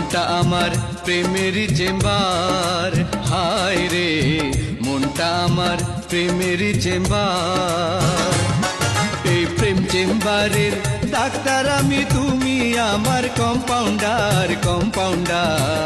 মনটা আমার প্রেমেরই চেম্বার, হায় রে মনটা আমার প্রেমেরই চেম্বার। এই প্রেম চেম্বারের ডাক্তার আমি, তুমি আমার কম্পাউন্ডার কম্পাউন্ডার।